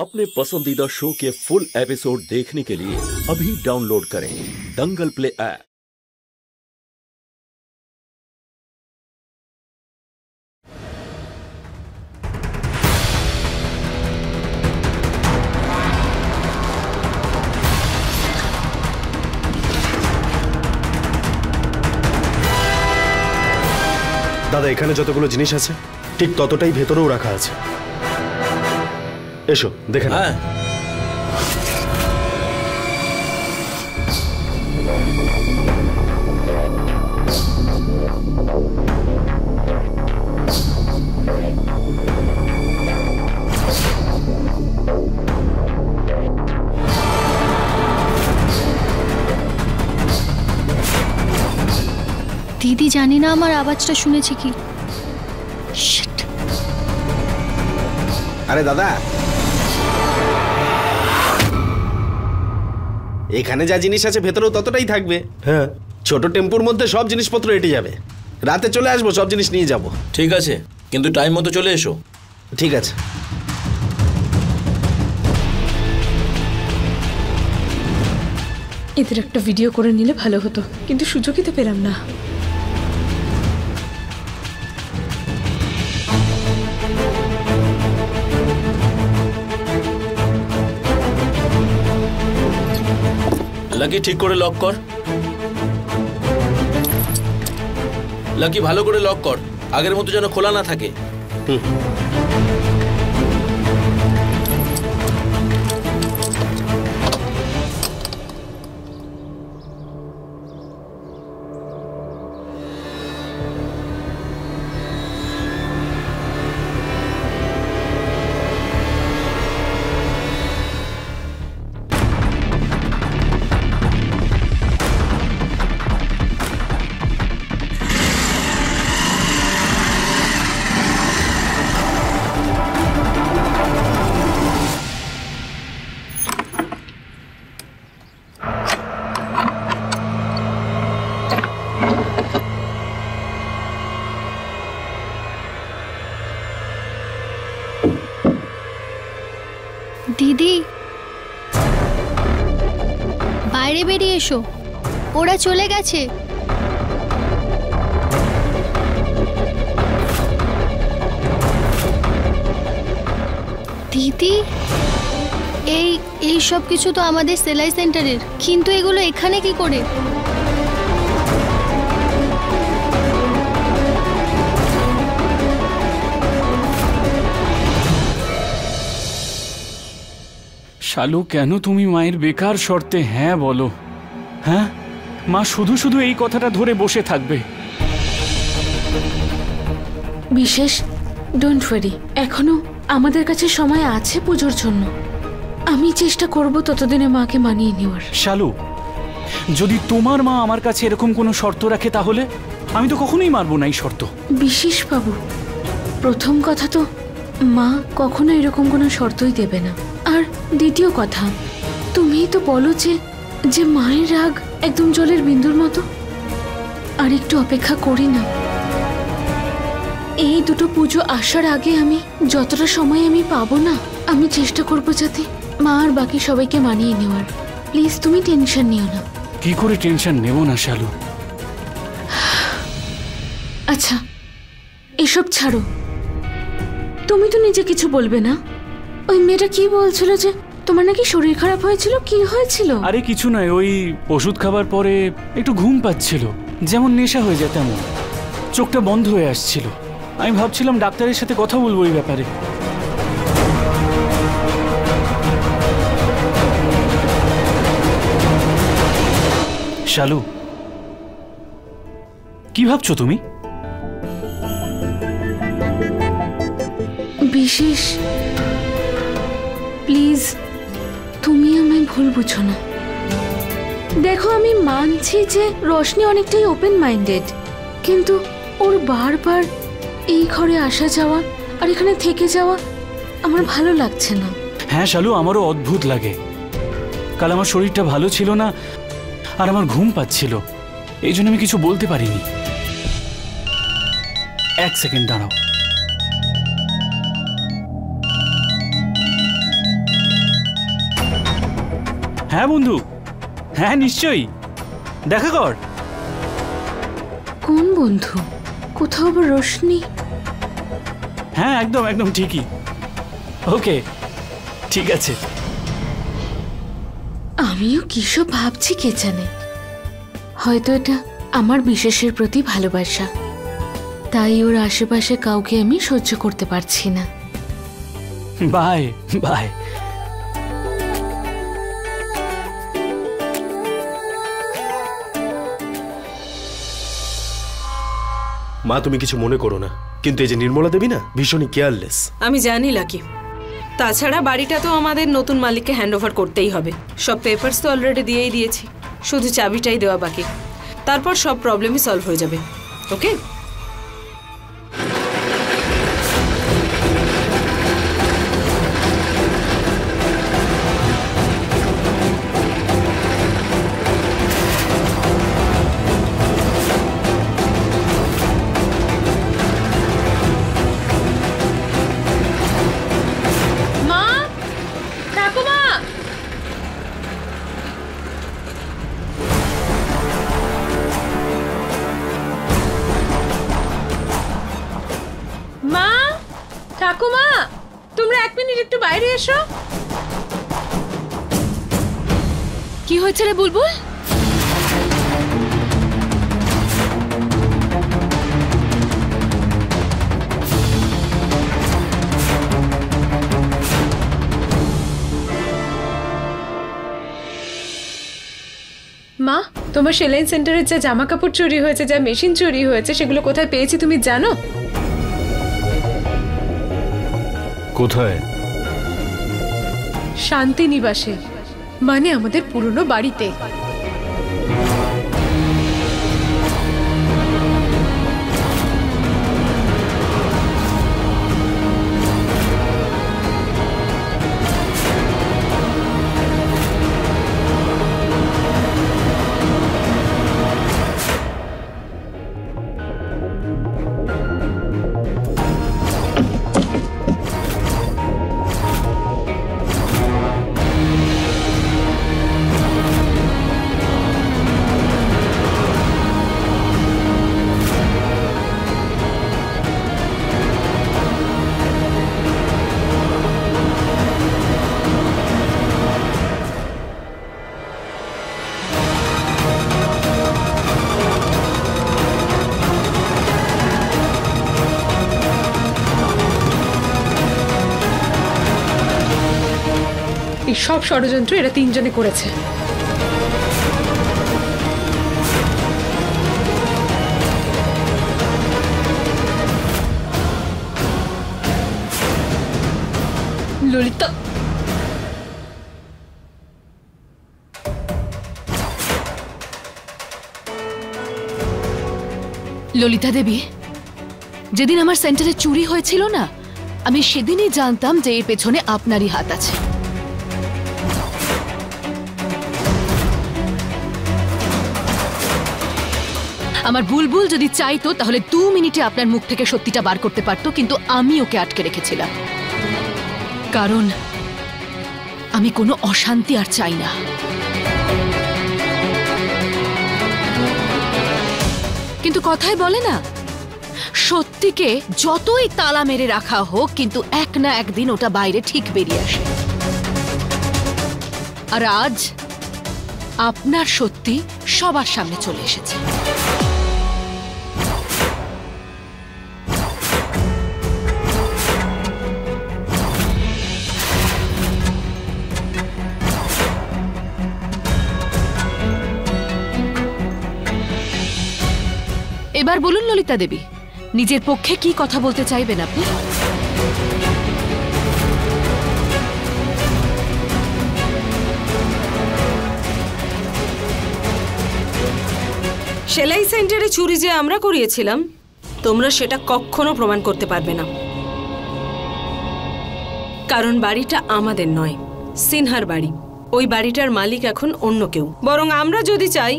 अपने पसंदीदा शो के फुल एपिसोड देखने के लिए अभी डाउनलोड करें दंगल प्ले ऐप। দাদা, এখানে যতগুলো জিনিস আছে ঠিক ততটাই ভেতরেও রাখা আছে। এসো দেখে নাও। दीदी जानी ना আমার আওয়াজটা শুনেছে কি? আরে দাদা, এখানে যা জিনিস আছে ভেতরেও ততটাই থাকবে। হ্যাঁ, ছোট টেম্পুর মধ্যে সব জিনিসপত্র এটে যাবে। রাতে চলে আসবো, সব জিনিস নিয়ে যাব। ঠিক আছে, কিন্তু টাইম মতো চলে এসো। ঠিক আছে। এদের একটা ভিডিও করে নিলে ভালো হতো, কিন্তু সুযোগই তো পেলাম না। লাকি ঠিক করে লক কর। লাকি ভালো করে লক কর, আগের মতো যেন খোলা না থাকে। দিদি বাইরে বেরিয়ে এসো, ওরা চলে গেছে। দিদি এই সব কিছু তো আমাদের সেলাই সেন্টারের, কিন্তু এগুলো এখানে কি করে? শালু, কেন তুমি মায়ের বেকার শর্তে হ্যাঁ বলো? হ্যাঁ, মা শুধু শুধু এই কথাটা ধরে বসে থাকবে। বিশেষ ডোন্ট ওয়ারি, এখনো আমাদের কাছে সময় আছে পুজোর জন্য। আমি চেষ্টা করব ততদিনে মাকে মানিয়ে নেওয়ার। শালু, যদি তোমার মা আমার কাছে এরকম কোনো শর্ত রাখে তাহলে আমি তো কখনোই মানবো না এই শর্ত। বিশেষ বাবু, প্রথম কথা তো মা কখনো এরকম কোনো শর্তই দেবে না। আর দ্বিতীয় কথা, তুমিই তো বলো যে মায়ের রাগ একদম জলের বিন্দুর মতো। আর একটু অপেক্ষা করি না, এই দুটো পুজো আসার আগে আমি যতটা সময় আমি পাবো না, আমি চেষ্টা করবো যাতে মা আর বাকি সবাইকে মানিয়ে নেওয়ার। প্লিজ তুমি টেনশন নিও না। কি করে টেনশন নেব না শালু? আচ্ছা এসব ছাড়ো, তুমি তো নিজে কিছু বলবে না? ওই মেয়েটা কি বলছিল যে তোমার নাকি শরীর খারাপ হয়েছিল, কি হয়েছিল? আরে কিছু নয়, ওই ওষুধ খাবার পরে একটু ঘুম পাচ্ছিল, যেমন নেশা হয়ে যায় তেমন। চোখটা বন্ধ হয়ে আসছিল। আমি ভাবছিলাম ডাক্তারের সাথে কথা বলবো এই ব্যাপারে। শালু, কি ভাবছো তুমি? বিশেষ প্লিজ তুমি আমায় ভুল বুঝো না। দেখো, আমি মানছি যে রোশনি অনেকটাই ওপেন মাইন্ডেড, কিন্তু ওর বারবার এই ঘরে আসা যাওয়া আর এখানে থেকে যাওয়া আমার ভালো লাগছে না। হ্যাঁ শালু, আমারও অদ্ভুত লাগে। কাল আমার শরীরটা ভালো ছিল না আর আমার ঘুম পাচ্ছিল, এই জন্য আমি কিছু বলতে পারিনি। এক সেকেন্ড দাঁড়াও। হ্যাঁ বন্ধু, হ্যাঁ নিশ্চয়ই, দেখা কর। কোন বন্ধু? কোথাও আবার রোশনি? হ্যাঁ একদম একদম ঠিকই। ওকে ঠিক আছে। আমিও কিসব ভাবছি কে জানে, হয়তো এটা আমার বিশেষের প্রতি ভালোবাসা, তাই ওর আশেপাশে কাউকে আমি সহ্য করতে পারছি না। Bye bye. মা তুমি কিছু মনে করো না, কিন্তু এই যে নির্মলা দেবী না ভীষণই কেয়ারলেস। আমি জানি লাকি, তাছাড়া বাড়িটা তো আমাদের নতুন মালিককে হ্যান্ড ওভার করতেই হবে। সব পেপারস তো অলরেডি দিয়েই দিয়েছি, শুধু চাবিটাই দেওয়া বাকি। তারপর সব প্রবলেমই সলভ হয়ে যাবে। ওকে? ঠাকুমা, তোমরা 1 মিনিট একটু বাইরে এসো। কি হয়েছে রে বুলবুল? মা, তোমার সেলাই সেন্টারের যা জামা কাপড় চুরি হয়েছে, যা মেশিন চুরি হয়েছে, সেগুলো কোথায় পেয়েছি তুমি জানো? কোথায়? শান্তিনিবাসে, মানে আমাদের পুরনো বাড়িতে। এই সব ষড়যন্ত্র এরা 3 জনে করেছে। ললিতা, ললিতা দেবী, যেদিন আমার সেন্টারে চুরি হয়েছিল না, আমি সেদিনই জানতাম যে এর পেছনে আপনারই হাত আছে। আমার বুলবুল যদি চাইতো তাহলে 2 মিনিটে আপনার মুখ থেকে সত্যিটা বার করতে পারতো, কিন্তু আমি ওকে আটকে রেখেছিলাম, কারণ আমি কোনো অশান্তি আর চাই না। কিন্তু কথাই বলে না, সত্যিকে যতই তালা মেরে রাখা হোক, কিন্তু এক না একদিন ওটা বাইরে ঠিক বেরিয়ে আসে। আর আজ আপনার সত্যি সবার সামনে চলে এসেছে। এবার বলুন ললিতা দেবী, নিজের পক্ষে কি কথা বলতে চাইবেন আপনি? সেলাই সেন্টারে চুরি যে আমরা করিয়েছিলাম, তোমরা সেটা কখনো প্রমাণ করতে পারবে না, কারণ বাড়িটা আমাদের নয়, সিনহার বাড়ি। ওই বাড়িটার মালিক এখন অন্য কেউ। বরং আমরা যদি চাই,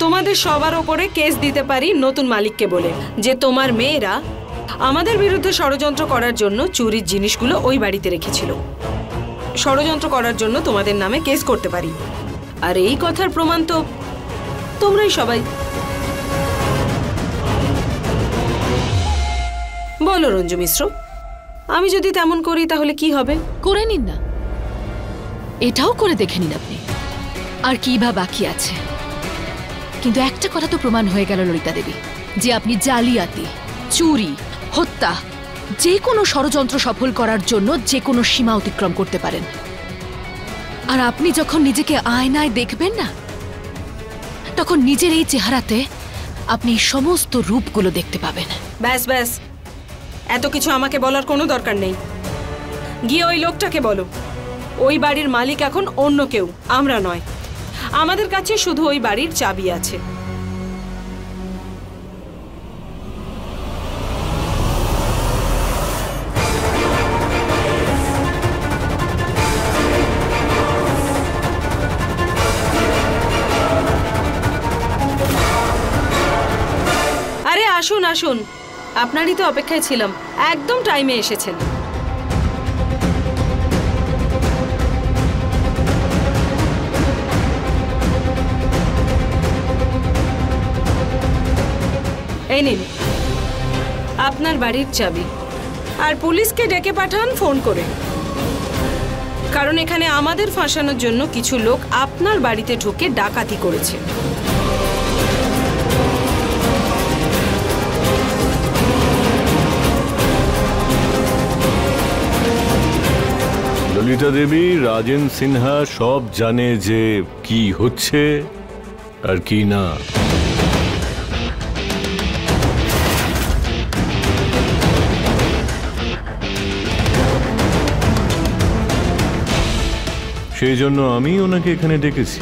তোমাদের সবার ওপরে কেস দিতে পারি নতুন মালিককে বলে, যে তোমার মেয়েরা আমাদের বিরুদ্ধে ষড়যন্ত্র করার জন্য চুরির জিনিসগুলো ওই বাড়িতে রেখেছিল। ষড়যন্ত্র করার জন্য তোমাদের নামে কেস করতে পারি। আর এই কথার প্রমাণ তো তোমরাই সবাই। বলো রঞ্জু মিশ্র, আমি যদি তেমন করি তাহলে কি হবে? করে নিন না, এটাও করে দেখে নিন আপনি। আর কি বা বাকি আছে? কিন্তু একটা কথা তো প্রমাণ হয়ে গেল ললিতা দেবী, যে আপনি জালিয়াতি, চুরি, হত্যা, যে কোনো ষড়যন্ত্র সফল করার জন্য যে কোনো সীমা অতিক্রম করতে পারেন। আর আপনি যখন নিজেকে আয়নায় দেখবেন না, তখন নিজের এই চেহারাতে আপনি সমস্ত রূপগুলো দেখতে পাবেন। ব্যাস ব্যাস, এত কিছু আমাকে বলার কোনো দরকার নেই। গিয়ে ওই লোকটাকে বলো, ওই বাড়ির মালিক এখন অন্য কেউ, আমরা নয়। আমাদের কাছে শুধু ওই বাড়ির চাবি আছে। আরে আসুন আসুন, আপনারই তো অপেক্ষায় ছিলাম, একদম টাইমে এসেছেন। এই নিন আপনার বাড়ির চাবি, আর পুলিশকে ডেকে পাঠান ফোন করে, কারণ এখানে আমাদের ফাঁসানোর জন্য কিছু লোক আপনার বাড়িতে ঢুকে ডাকাতি করেছে। ললিতা দেবী, রাজেন সিনহা সব জানে যে কি হচ্ছে আর কি না। সেই জন্য আমি ওনাকে এখানে ডেকেছি।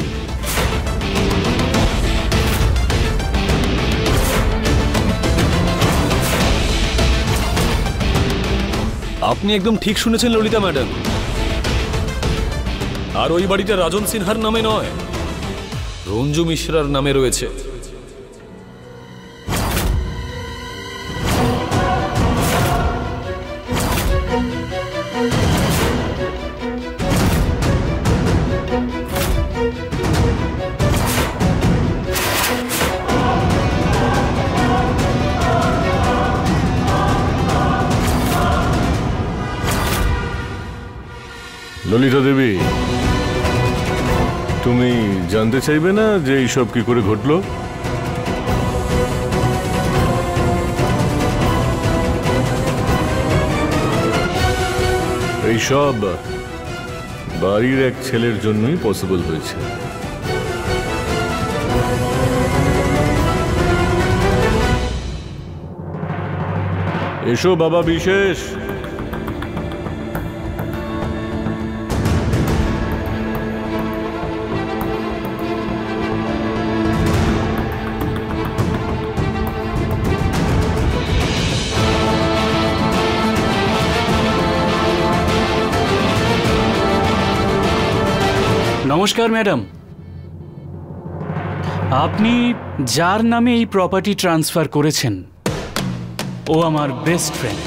আপনি একদম ঠিক শুনেছেন ললিতা ম্যাডাম। আর ওই বাড়িটা রাজন সিনহার নামে নয়, রঞ্জু মিশ্রার নামে রয়েছে। ললিতা দেবী, তুমি জানতে চাইবে না যে এইসব কি করে ঘটলো? এইসব বাড়ির এক ছেলের জন্যই পসিবল হয়েছে। এসো বাবা বিশেষ। নমস্কার ম্যাডাম, আপনি যার নামে এই প্রপার্টি ট্রান্সফার করেছেন ও আমার বেস্ট ফ্রেন্ড।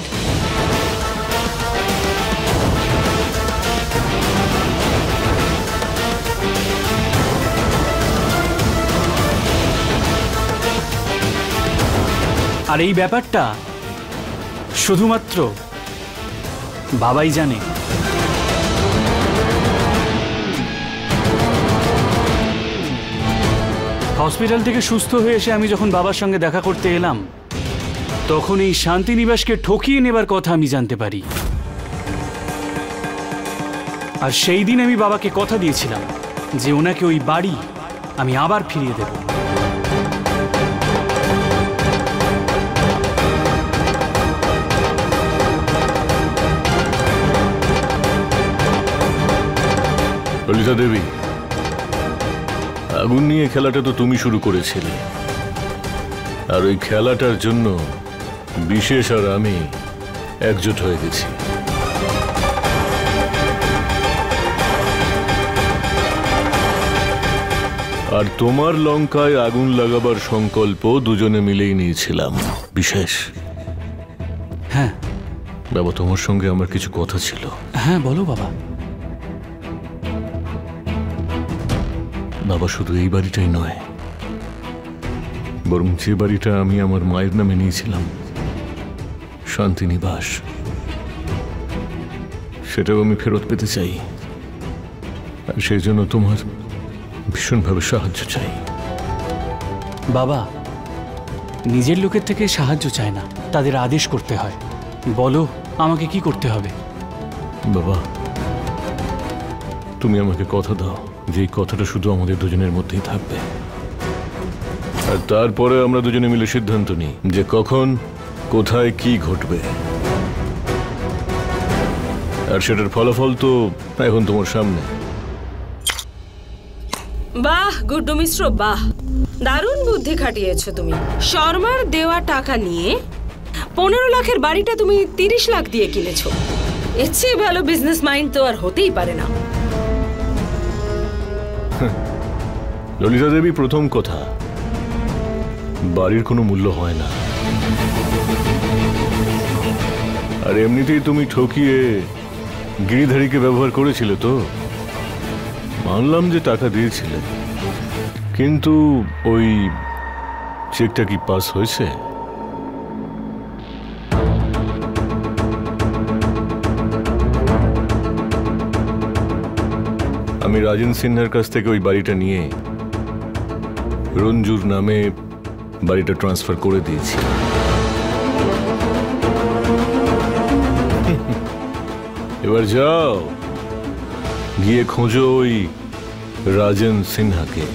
আর এই ব্যাপারটা শুধুমাত্র বাবাই জানে। হসপিটাল থেকে সুস্থ হয়ে এসে আমি যখন বাবার সঙ্গে দেখা করতে এলাম, তখন এই শান্তিনিবাসকে ঠকিয়ে নেবার কথা আমি জানতে পারি। আর সেই দিন আমি বাবাকে কথা দিয়েছিলাম যে ওনাকে ওই বাড়ি আমি আবার ফিরিয়ে দেব। ললিতা দেবী, আগুন নিয়ে খেলাটা তো তুমি শুরু করেছিলে, আর ওই খেলাটার জন্য বিশেষ আর আমি একজোট হয়ে গেছি। আর তোমার লঙ্কায় আগুন লাগাবার সংকল্প দুজনে মিলেই নিয়েছিলাম। বিশেষ, হ্যাঁ বাবা, তোমার সঙ্গে আমার কিছু কথা ছিল। হ্যাঁ বলো বাবা। বাবা, শুধু এই বাড়িটাই নয়, বরং যে বাড়িটা আমি আমার মায়ের নামে নিয়েছিলাম, শান্তিনিবাস, সেটাও আমি ফেরত পেতে চাই। আর সেই জন্য তোমার ভীষণভাবে সাহায্য চাই। বাবা, নিজের লোকের থেকে সাহায্য চায় না, তাদের আদেশ করতে হয়। বলো আমাকে কি করতে হবে? বাবা, তুমি আমাকে কথা দাও যে এই কথাটা শুধু আমাদের দুজনের মধ্যেই থাকবে, আর তারপরে আমরা দুজনে মিলে সিদ্ধান্ত নিই যে কখন কোথায় কি ঘটবে। আর সেটার ফলাফল তো এখন তোমার সামনে। বাহ গুড্ডু মিশ্র, বাহ, দারুণ বুদ্ধি খাটিয়েছো তুমি। শর্মার দেওয়া টাকা নিয়ে 15 লাখের বাড়িটা তুমি 30 লাখ দিয়ে কিনেছো। এর চেয়ে ভালো বিজনেস মাইন্ড তো আর হতেই পারে না। ললিতা দেবী, প্রথম কথা, বাড়ির কোনো মূল্য হয় না। আর এমনিতেই তুমি ঠকিয়ে গিরিধারীকে ব্যবহার করেছিলে তো। মানলাম যে টাকা দিয়েছিলে, কিন্তু ওই চেকটা কি পাস হয়েছে? আমি রাজেন সিনহার কাছ থেকে ওই বাড়িটা নিয়ে রঞ্জুর নামে বাড়িটা ট্রান্সফার করে দিয়েছি। এবার যাও, গিয়ে খোঁজো ওই রাজেন সিনহাকে,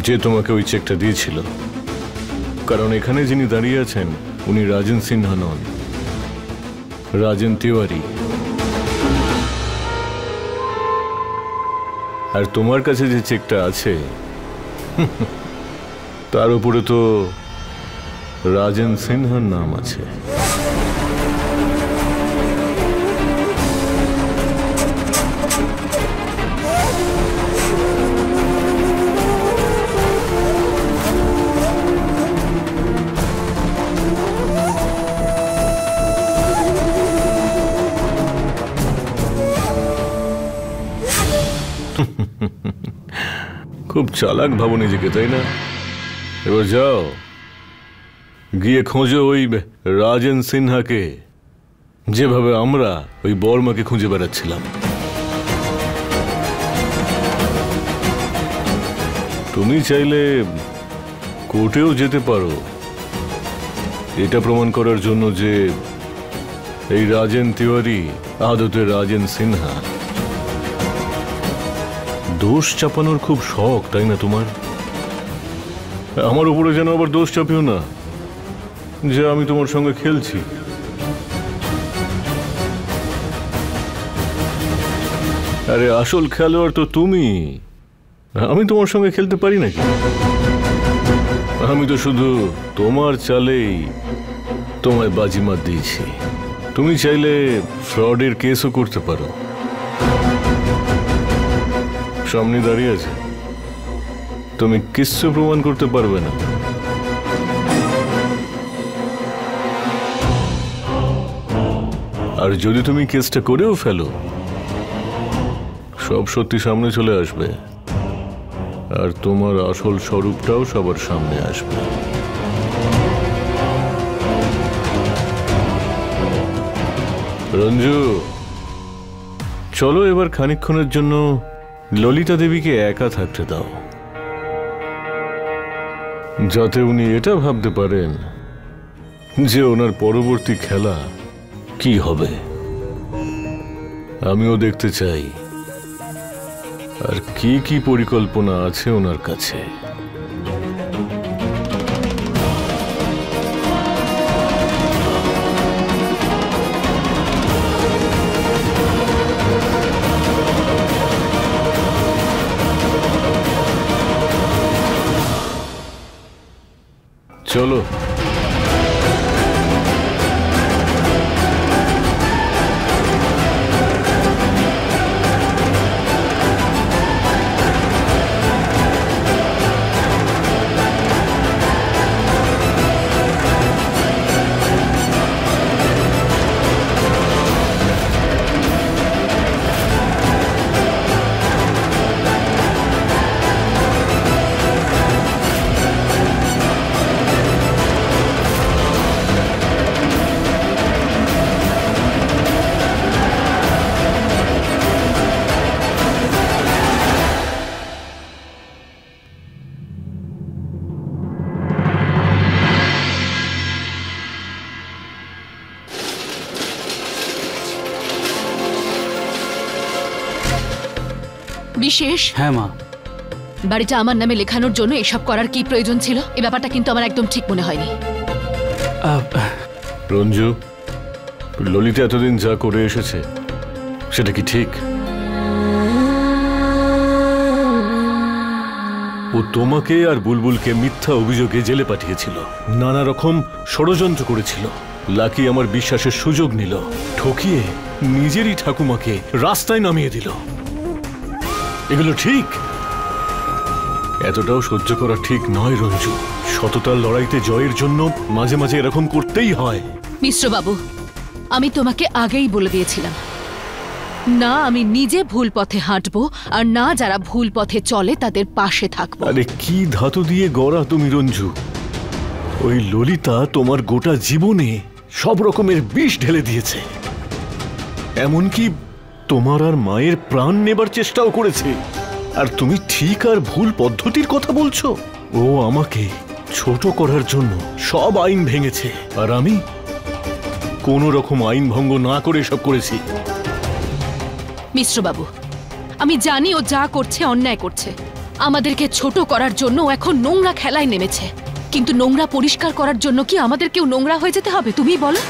যে তোমাকে ওই চেকটা দিয়েছিল। কারণ এখানে যিনি দাঁড়িয়ে আছেন উনি রাজেন সিনহা নন, রাজেন তিওয়ারি। আর তোমার কাছে যে চেকটা আছে তার উপরে তো রাজেন সিনহার নাম আছে। খুব চালাক ভাবো নিজেকে, তাই না? এবার যাও, গিয়ে খোঁজো ওই রাজেন সিনহাকে, যেভাবে আমরা ওই বর্মাকে খুঁজে বেড়াচ্ছিলাম। তুমি চাইলে কোর্টেও যেতে পারো, এটা প্রমাণ করার জন্য যে এই রাজেন তিওয়ারি আদতে রাজেন সিনহা। দোষ চাপানোর খুব শখ, তাই না তোমার? আমার উপরে যেন আবার দোষ চাপিও না যে আমি তোমার সঙ্গে খেলছি। আরে আসল খেলোয়াড় তো তুমি, আমি তোমার সঙ্গে খেলতে পারি নাকি? আমি তো শুধু তোমার চালেই তোমায় বাজিমাত দিয়েছি। তুমি চাইলে ফ্রডের কেসও করতে পারো। সামনে দাঁড়িয়ে আছে, তুমি কিচ্ছু প্রমাণ করতে পারবে না। আর যদি তুমি কেসটা করেও ফেলো, সব সত্যি সামনে চলে আসবে, আর তোমার আসল স্বরূপটাও সবার সামনে আসবে। রঞ্জু, চলো এবার খানিকক্ষণের জন্য ললিতা দেবীকে একা থাকতে দাও, যাতে উনি এটা ভাবতে পারেন যে ওনার পরবর্তী খেলা কি হবে। আমিও দেখতে চাই আর কি কি পরিকল্পনা আছে ওনার কাছে। চলো। বিশেষ, হ্যাঁ মা। বাড়িটা আমার নামে লেখানোর জন্য এসব করার কি প্রয়োজন ছিল? এই ব্যাপারটা কিন্তু আমার একদম ঠিক মনে হয়নি। রঞ্জু, ললিতা এতদিন যা করে এসেছে সেটা কি ঠিক? ও তোমাকে আর বুলবুলকে মিথ্যা অভিযোগে জেলে পাঠিয়েছিল, নানা রকম ষড়যন্ত্র করেছিল। লাকি আমার বিশ্বাসের সুযোগ নিল, ঠকিয়ে নিজেরই ঠাকুমাকে রাস্তায় নামিয়ে দিল। এগুলো ঠিক? এতটাও সহ্য করা ঠিক নয় রঞ্জু। সততার লড়াইতে জয়ের জন্য মাঝে মাঝে এরকম করতেই হয়। মিশ্রবাবু, আমি তোমাকে আগেই বলে দিয়েছিলাম, না আমি নিজে ভুল পথে হাঁটবো, আর না যারা ভুল পথে চলে তাদের পাশে থাকবো। আরে কি ধাতু দিয়ে গড়া তুমি রঞ্জু! ওই ললিতা তোমার গোটা জীবনে সব রকমের বিষ ঢেলে দিয়েছে, এমনকি তোমার আর মায়ের প্রাণ নেবার চেষ্টাও করেছে। আর তুমি ঠিক আর ভুল পদ্ধতির কথা বলছো? ও আমাকে ছোট করার জন্য সব আইন ভেঙেছে, আর আমি কোনো রকম আইন ভঙ্গ না করে সব করেছি। মিশ্রবাবু, আমি জানি ও যা করছে অন্যায় করছে। আমাদেরকে ছোট করার জন্য ও এখন নোংরা খেলায় নেমেছে, কিন্তু নোংরা পরিষ্কার করার জন্য কি আমাদের কেউ নোংরা হয়ে যেতে হবে? তুমি বলো।